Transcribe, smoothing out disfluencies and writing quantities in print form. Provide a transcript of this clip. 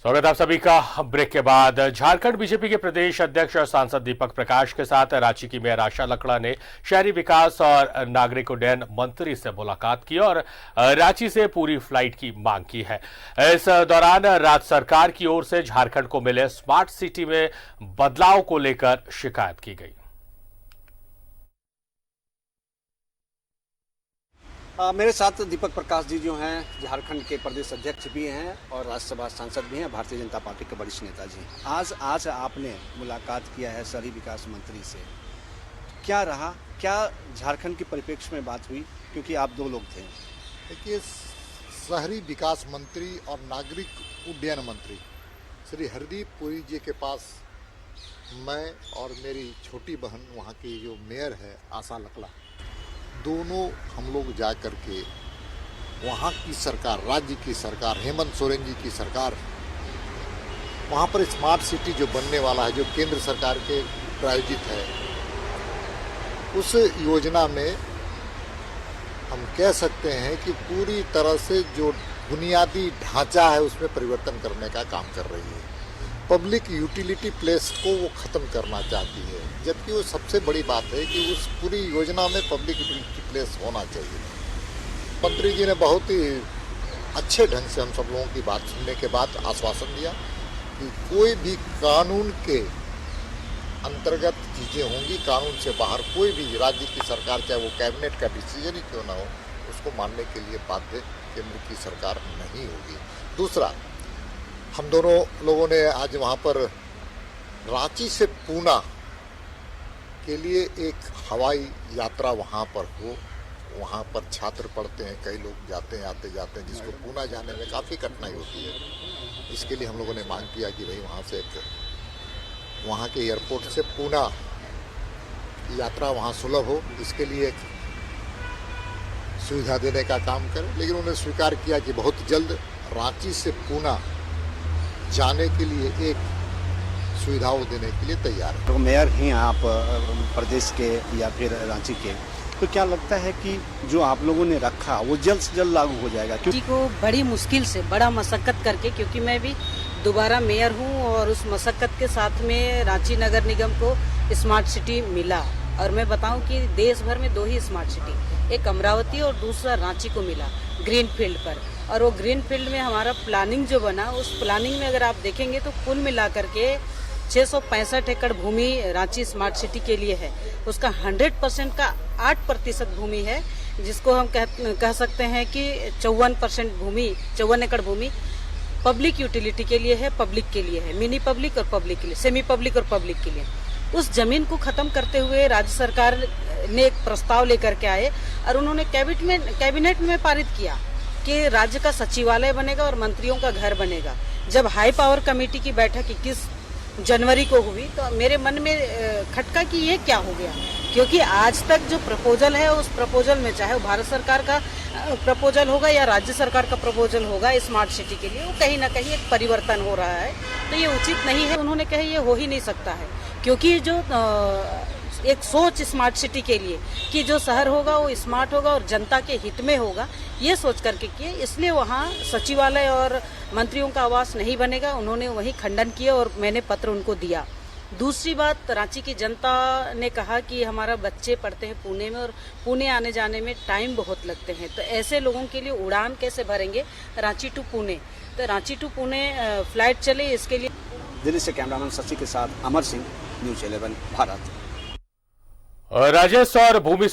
स्वागत आप सभी का। ब्रेक के बाद झारखंड बीजेपी के प्रदेश अध्यक्ष और सांसद दीपक प्रकाश के साथ रांची की मेयर आशा लकड़ा ने शहरी विकास और नागरिक उड्डयन मंत्री से मुलाकात की और रांची से पूरी फ्लाइट की मांग की है। इस दौरान राज्य सरकार की ओर से झारखंड को मिले स्मार्ट सिटी में बदलाव को लेकर शिकायत की गई। मेरे साथ दीपक प्रकाश जी जो हैं झारखंड के प्रदेश अध्यक्ष भी हैं और राज्यसभा सांसद भी हैं, भारतीय जनता पार्टी के वरिष्ठ नेता जी। आज आपने मुलाकात किया है शहरी विकास मंत्री से, क्या रहा, क्या झारखंड के परिप्रेक्ष्य में बात हुई, क्योंकि आप दो लोग थे? देखिए, शहरी विकास मंत्री और नागरिक उड्डयन मंत्री श्री हरदीप पुरी जी के पास मैं और मेरी छोटी बहन वहाँ की जो मेयर है आशा लकड़ा, दोनों हम लोग जा कर के वहाँ की सरकार, राज्य की सरकार, हेमंत सोरेन जी की सरकार, वहाँ पर स्मार्ट सिटी जो बनने वाला है, जो केंद्र सरकार के प्रायोजित है, उस योजना में हम कह सकते हैं कि पूरी तरह से जो बुनियादी ढांचा है उसमें परिवर्तन करने का काम कर रही है। पब्लिक यूटिलिटी प्लेस को वो ख़त्म करना चाहती है, जबकि वो सबसे बड़ी बात है कि उस पूरी योजना में पब्लिक यूटिलिटी प्लेस होना चाहिए। मंत्री जी ने बहुत ही अच्छे ढंग से हम सब लोगों की बात सुनने के बाद आश्वासन दिया कि कोई भी कानून के अंतर्गत चीज़ें होंगी, कानून से बाहर कोई भी राज्य की सरकार, चाहे वो कैबिनेट का डिसीजन ही क्यों ना हो, उसको मानने के लिए बाध्य केंद्र की सरकार नहीं होगी। दूसरा, हम दोनों लोगों ने आज वहाँ पर रांची से पूना के लिए एक हवाई यात्रा वहाँ पर हो। वहाँ पर छात्र पढ़ते हैं, कई लोग जाते हैं, आते जाते हैं, जिसको पूना जाने में काफ़ी कठिनाई होती है। इसके लिए हम लोगों ने मांग किया कि भाई वहाँ से वहाँ के एयरपोर्ट से पूना की यात्रा वहाँ सुलभ हो, इसके लिए एक सुविधा देने का काम करें। लेकिन उन्होंने स्वीकार किया कि बहुत जल्द रांची से पूना जाने के लिए एक सुविधाओं देने के लिए तैयार है। तो मेयर हैं आप प्रदेश के या फिर रांची के, तो क्या लगता है कि जो आप लोगों ने रखा वो जल्द से जल्द लागू हो जाएगा? जी को बड़ी मुश्किल से, बड़ा मशक्कत करके, क्योंकि मैं भी दोबारा मेयर हूँ और उस मशक्कत के साथ में रांची नगर निगम को स्मार्ट सिटी मिला। और मैं बताऊं कि देश भर में 2 ही स्मार्ट सिटी, एक अमरावती और दूसरा रांची को मिला ग्रीन फील्ड पर। और वो ग्रीन फील्ड में हमारा प्लानिंग जो बना, उस प्लानिंग में अगर आप देखेंगे तो कुल मिलाकर के 665 एकड़ भूमि रांची स्मार्ट सिटी के लिए है। उसका 100% का 8% भूमि है, जिसको हम कह सकते हैं कि 54 एकड़ भूमि पब्लिक यूटिलिटी के लिए है, पब्लिक के लिए है, मिनी पब्लिक और पब्लिक के लिए, सेमी पब्लिक और पब्लिक के लिए। उस जमीन को खत्म करते हुए राज्य सरकार ने एक प्रस्ताव लेकर के आए और उन्होंने कैबिनेट में पारित किया कि राज्य का सचिवालय बनेगा और मंत्रियों का घर बनेगा। जब हाई पावर कमेटी की बैठक 21 जनवरी को हुई तो मेरे मन में खटका कि ये क्या हो गया, क्योंकि आज तक जो प्रपोजल है उस प्रपोजल में, चाहे वो भारत सरकार का प्रपोजल होगा या राज्य सरकार का प्रपोजल होगा स्मार्ट सिटी के लिए, वो कहीं ना कहीं एक परिवर्तन हो रहा है। तो ये उचित नहीं है। उन्होंने कहा ये हो ही नहीं सकता है, क्योंकि जो एक सोच स्मार्ट सिटी के लिए कि जो शहर होगा वो स्मार्ट होगा और जनता के हित में होगा, ये सोच करके किए, इसलिए वहाँ सचिवालय और मंत्रियों का आवास नहीं बनेगा। उन्होंने वही खंडन किया और मैंने पत्र उनको दिया। दूसरी बात, रांची की जनता ने कहा कि हमारा बच्चे पढ़ते हैं पुणे में और पुणे आने जाने में टाइम बहुत लगते हैं, तो ऐसे लोगों के लिए उड़ान कैसे भरेंगे रांची टू पुणे? तो रांची टू पुणे फ्लाइट चले, इसके लिए। दिल्ली से कैमरामैन शशि के साथ अमर सिंह, न्यूज़ 11 भारत। राजस्व और भूमि